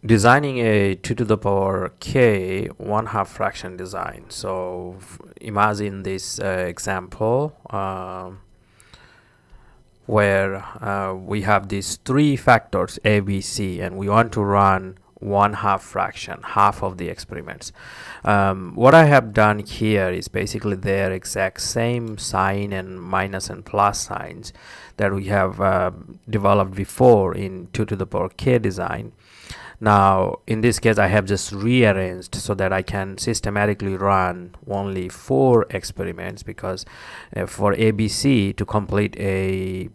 Designing a 2 to the power k 1/2 fraction design. So imagine this example where we have these three factors a, b, c, and we want to run 1/2 fraction, half of the experiments. What I have done here is basically their exact same sign and minus and plus signs that we have developed before in 2 to the power k design. Now in this case I have just rearranged so that I can systematically run only 4 experiments, because for ABC to complete a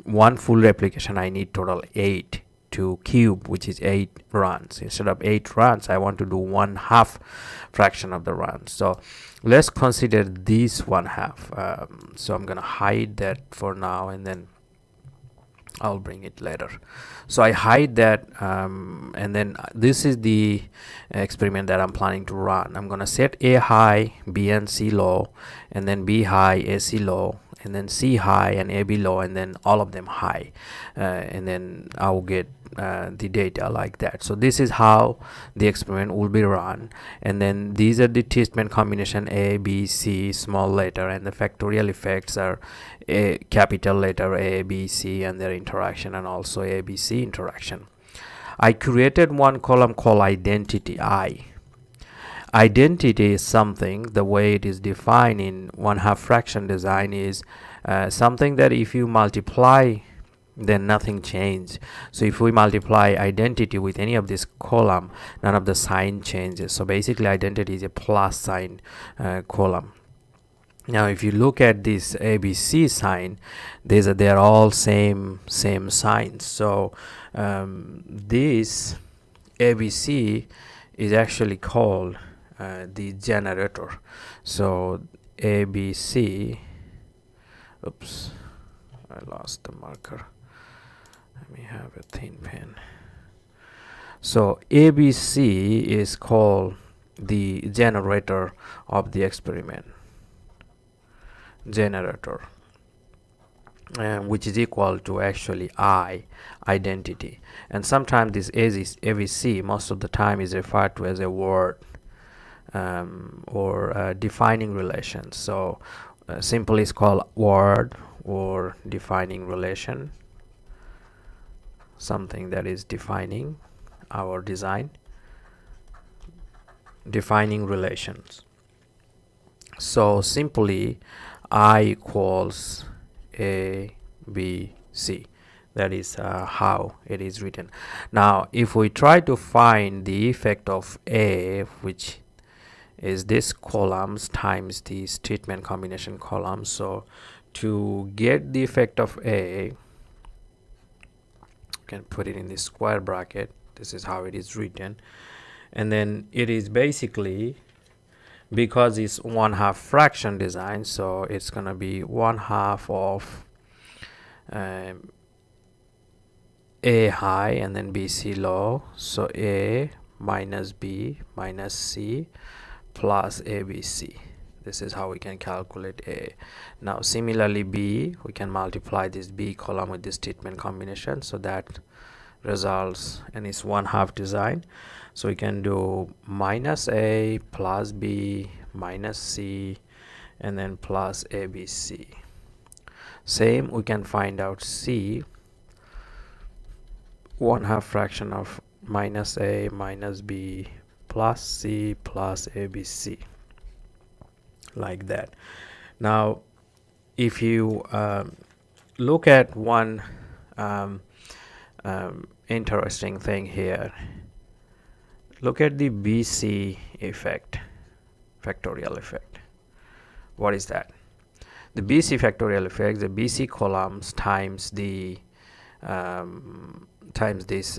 one full replication I need total 8 to cube, which is 8 runs. Instead of 8 runs I want to do 1/2 fraction of the runs. So let's consider this 1/2. So I'm gonna hide that for now, and then I'll bring it later. So I hide that, and then this is the experiment that I'm planning to run. I'm gonna set A high, B and C low, and then B high, AC low, and then C high and AB low, and then all of them high, and then I'll get the data like that. So this is how the experiment will be run, and then these are the treatment combination A, B, C, small letter, and the factorial effects are a capital letter A, B, C, and their interaction, and also A, B, C interaction. I created one column called identity I. Identity is something, the way it is defined in 1/2 fraction design is something that if you multiply then nothing changes. So if we multiply identity with any of this column, none of the sign changes. So basically identity is a plus sign column. Now if you look at this ABC sign, they're all same signs. So this ABC is actually called the generator. So ABC, oops, I lost the marker. Let me have a thin pen. So ABC is called the generator of the experiment. Generator, which is equal to actually I, identity. And sometimes this ABC most of the time is referred to as a word or defining relations. So simply it's called word or defining relation, something that is defining our design, defining relations. So simply I equals A, B, C. That is how it is written. Now if we try to find the effect of A, which is this columns times these treatment combination columns, so to get the effect of A, you can put it in the square bracket. This is how it is written, and then it is basically, because it's 1/2 fraction design, so it's gonna be 1/2 of A high and then BC low. So A minus B minus C plus ABC. This is how we can calculate A. Now similarly B, we can multiply this B column with this treatment combination, so that results, and it's 1/2 design. So we can do minus A plus B minus C and then plus ABC. Same, we can find out C, 1/2 fraction of minus A minus B plus C plus ABC, like that. Now if you look at one interesting thing here, look at the BC effect, factorial effect. What is that? The BC factorial effect, the BC columns times the times this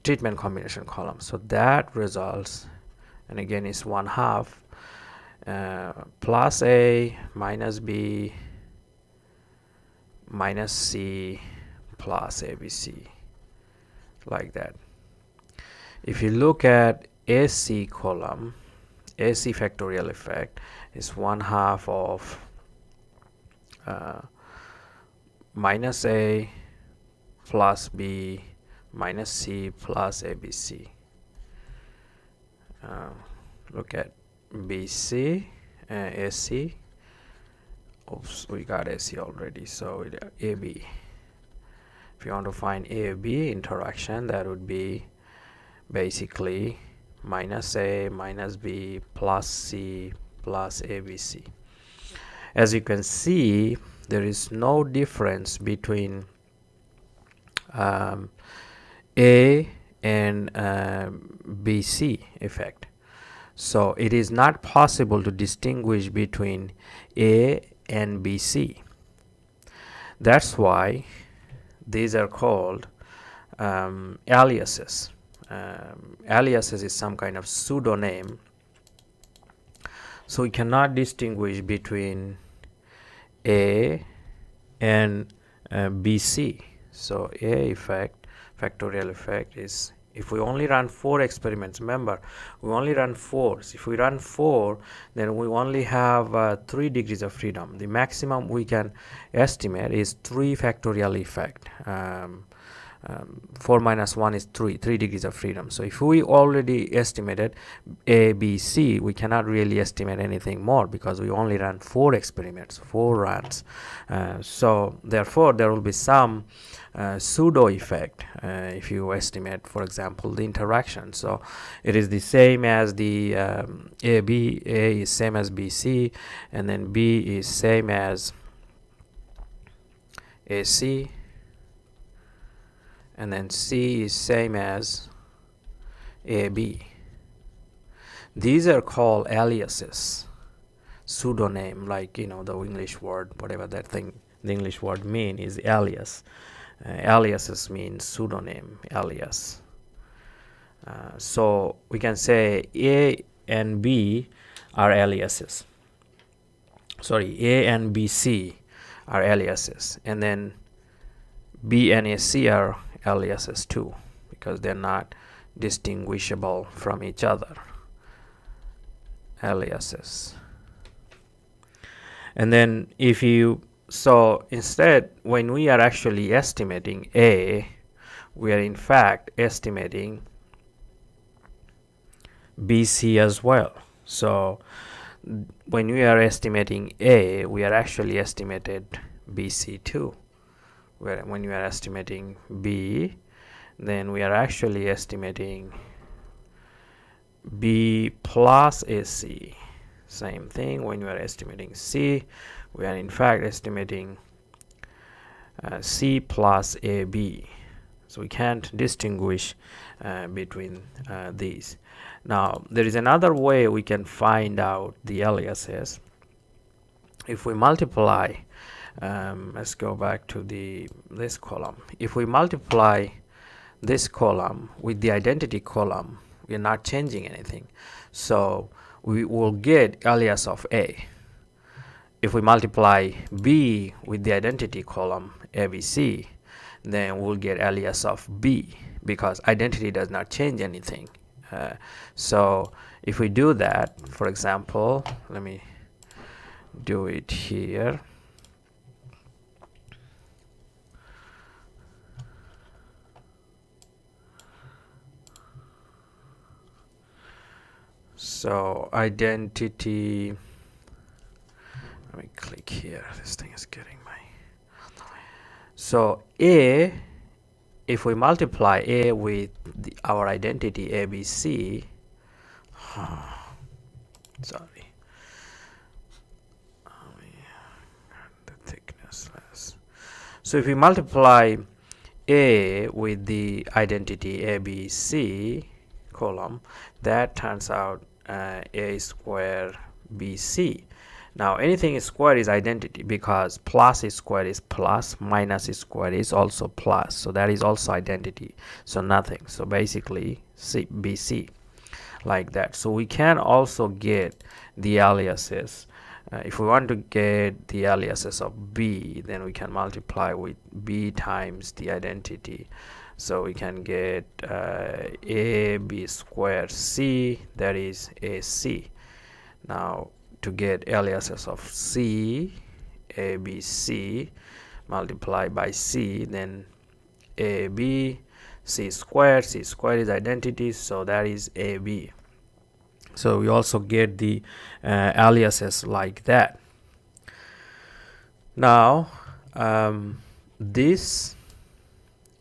treatment combination column, so that results, and again is 1/2 plus A minus B minus C plus ABC, like that. If you look at AC column, AC factorial effect is 1/2 of minus A plus B minus C plus ABC. Look at BC, AC. Oops, we got AC already, so AB. If you want to find AB interaction, that would be basically minus A minus B plus C plus ABC. As you can see, there is no difference between A and BC effect. So it is not possible to distinguish between A and BC. That's why these are called aliases. Aliases is some kind of pseudonym, so we cannot distinguish between A and BC. So A effect, factorial effect, is if we only run 4 experiments. Remember, we only run 4. So if we run 4, then we only have 3 degrees of freedom. The maximum we can estimate is 3 factorial effect. 4 minus 1 is 3 degrees of freedom. So if we already estimated A, B, C, we cannot really estimate anything more because we only ran 4 experiments, 4 runs. So therefore there will be some pseudo effect if you estimate, for example, the interaction. So it is the same as the AB. A is same as BC, and then B is same as AC, and then C is same as AB. These are called aliases, pseudonym, like the English word, whatever that thing, the English word mean is alias. Aliases means pseudonym, alias. So we can say A and B are aliases. Sorry, A and BC are aliases, and then B and AC are aliases too, because they're not distinguishable from each other. Aliases. And then so instead, when we are actually estimating A, we are in fact estimating BC as well. So when we are estimating A, we are actually estimated BC too. When we are estimating B, then we are actually estimating B plus AC. Same thing when we are estimating C, we are in fact estimating C plus AB. So we can't distinguish between these. Now there is another way we can find out the aliases. If we multiply, let's go back to this column. If we multiply this column with the identity column, we are not changing anything, so we will get alias of A. If we multiply B with the identity column ABC, then we'll get alias of B, because identity does not change anything. So if we do that, for example, let me do it here. So identity, let me click here, this thing is getting my, so A, if we multiply A with our identity ABC, sorry, the thickness less. So if we multiply A with the identity ABC column, that turns out A square BC. Now anything squared is identity, because plus is squared is plus, minus is squared is also plus, so that is also identity, so nothing. So basically BC, like that. So we can also get the aliases. If we want to get the aliases of B, then we can multiply with B times the identity. So we can get AB squared C, that is AC. Now to get aliases of C, ABC multiplied by C, then AB c squared is identity, so that is AB. So we also get the aliases like that. Now this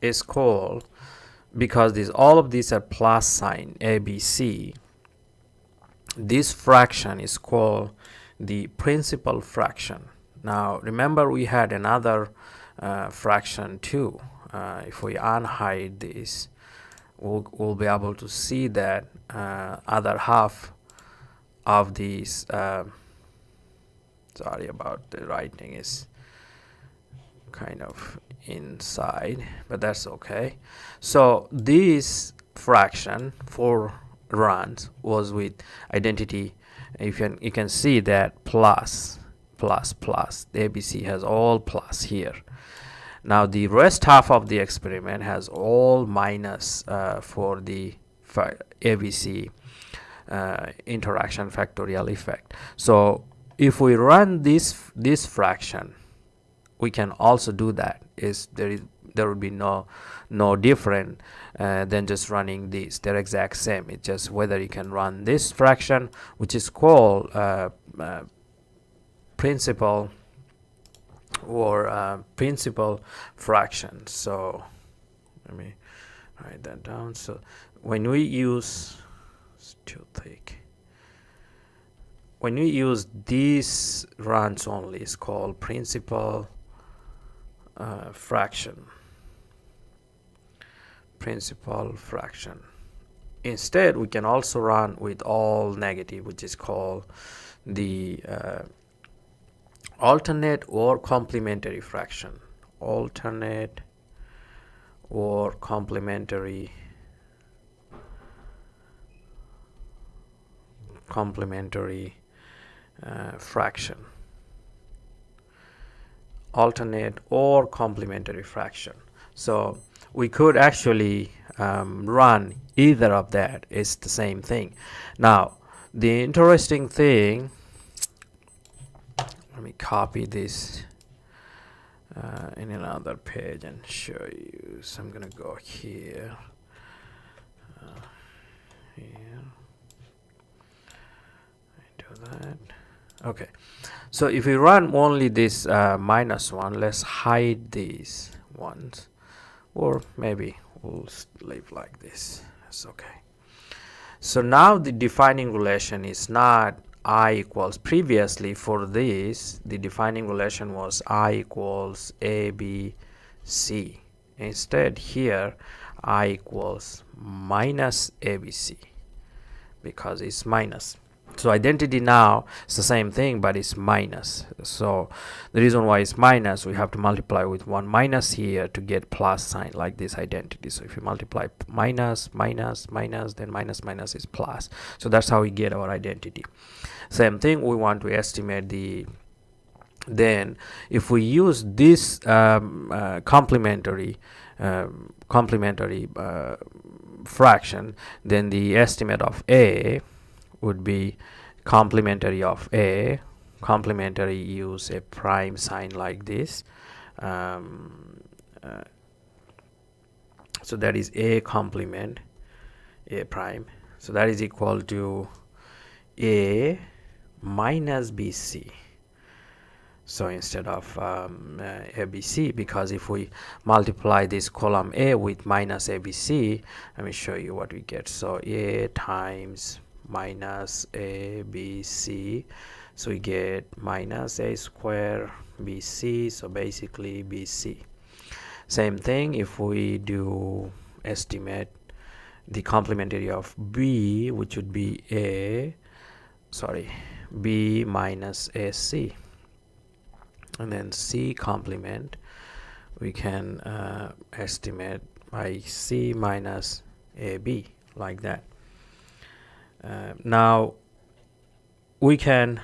is called, because all of these are plus sign ABC, this fraction is called the principal fraction. Now remember, we had another fraction too. If we unhide this, we'll be able to see that other half of these sorry about the writing is kind of inside, but that's okay. So this fraction for runs was with identity. You can see that plus. The ABC has all plus here. Now the rest half of the experiment has all minus for the ABC interaction factorial effect. So if we run this fraction, we can also do that. There would be no different than just running these. They're exact same. It's just whether you can run this fraction, which is called principal or principal fraction. So let me write that down. So when we use, it's too thick. When we use these runs only, it's called principal fraction. Instead, we can also run with all negative, which is called the alternate or complementary fraction. Alternate or complementary fraction. Alternate or complementary fraction. So we could actually run either of that. It's the same thing. Now the interesting thing, let me copy this in another page and show you. So I'm gonna go here, here, do that. Okay, so if we run only this -1, let's hide these ones, or maybe we'll leave like this. It's okay. So now the defining relation is not I equals, previously for this the defining relation was I equals ABC. Instead here I equals minus ABC, because it's minus. So identity now is the same thing, but it's minus. So the reason why it's minus, we have to multiply with one minus here to get plus sign, like this identity. So if you multiply minus, then minus is plus. So that's how we get our identity. Same thing, we want to estimate the, then if we use this complementary fraction, then the estimate of A would be complementary of A. Complementary use a prime sign like this. So that is A complement A prime. So that is equal to A minus BC. So instead of ABC, because if we multiply this column A with minus ABC, let me show you what we get. So A times minus ABC, so we get minus A square BC, so basically BC. Same thing if we do estimate the complementary of B, which would be B minus AC, and then C complement, we can estimate by C minus AB, like that. Now we can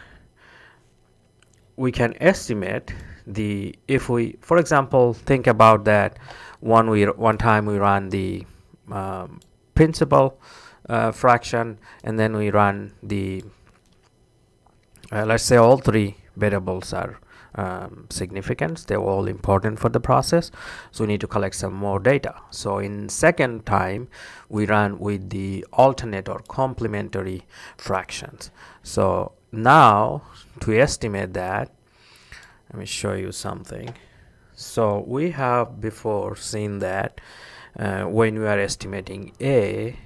estimate the, if we, for example, think about that one time we run the principal fraction, and then we run the let's say all three variables are significance. They're all important for the process, so we need to collect some more data. So in second time we run with the alternate or complementary fractions. So now to estimate that, let me show you something. So we have before seen that when we are estimating a,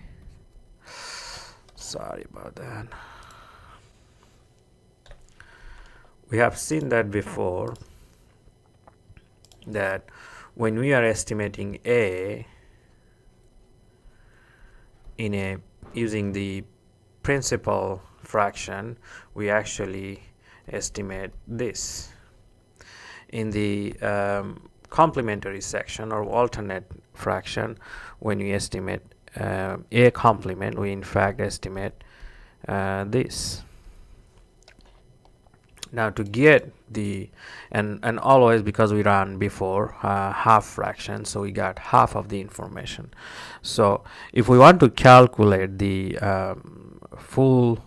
sorry about that, we have seen that before, that when we are estimating a in a using the principal fraction, we actually estimate this. In the complementary section or alternate fraction, when we estimate a complement, we in fact estimate this. Now to get the and always, because we ran before half fraction, so we got half of the information. So if we want to calculate the full,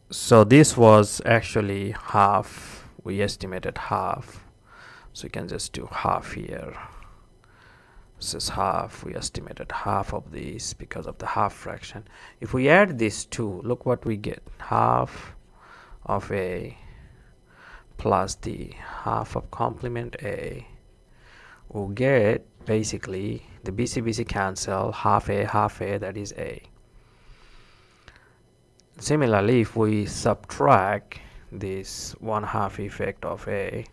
so this was actually half, we estimated half, so you can just do half here. This is half, we estimated half of this because of the half fraction. If we add these two, look what we get: half of a plus the half of complement a. We'll get basically the BC cancel, half a, that is a. Similarly, if we subtract this 1/2 effect of a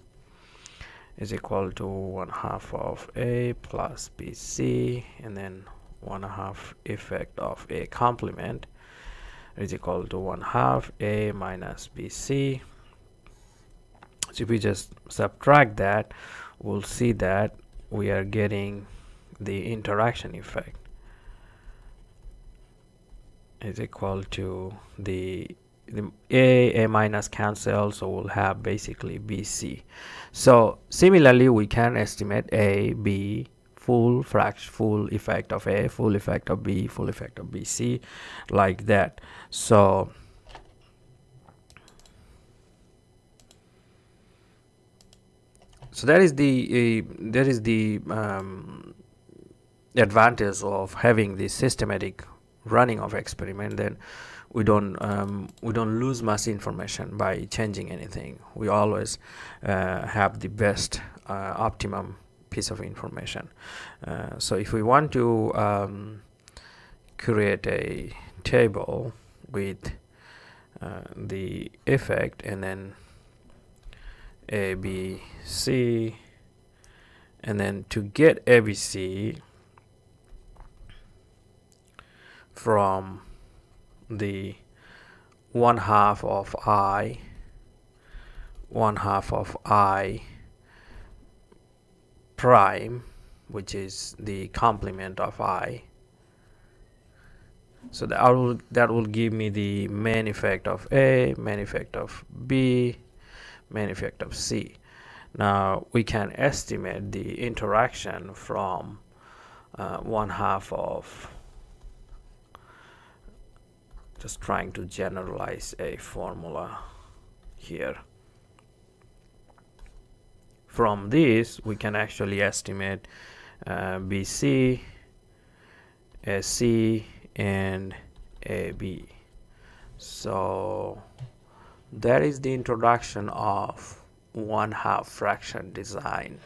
is equal to 1/2 of a plus BC, and then 1/2 effect of a complement is equal to 1/2 a minus BC. So if we just subtract that, we'll see that we are getting the interaction effect is equal to the a minus cancel, so we'll have basically BC. So similarly, we can estimate a, b, full fraction, full effect of a, full effect of b, full effect of BC, like that. So that is the advantage of having this systematic running of experiment. Then we don't lose much information by changing anything. We always have the best optimum piece of information. So if we want to create a table with the effect and then A, B, C, and then to get ABC from the 1/2 of I, 1/2 of I prime, which is the complement of I. So that will give me the main effect of A, main effect of B, main effect of C. Now we can estimate the interaction from 1/2 of, just trying to generalize a formula here. From this we can actually estimate BC, AC, and AB. So that is the introduction of 1/2 fraction design.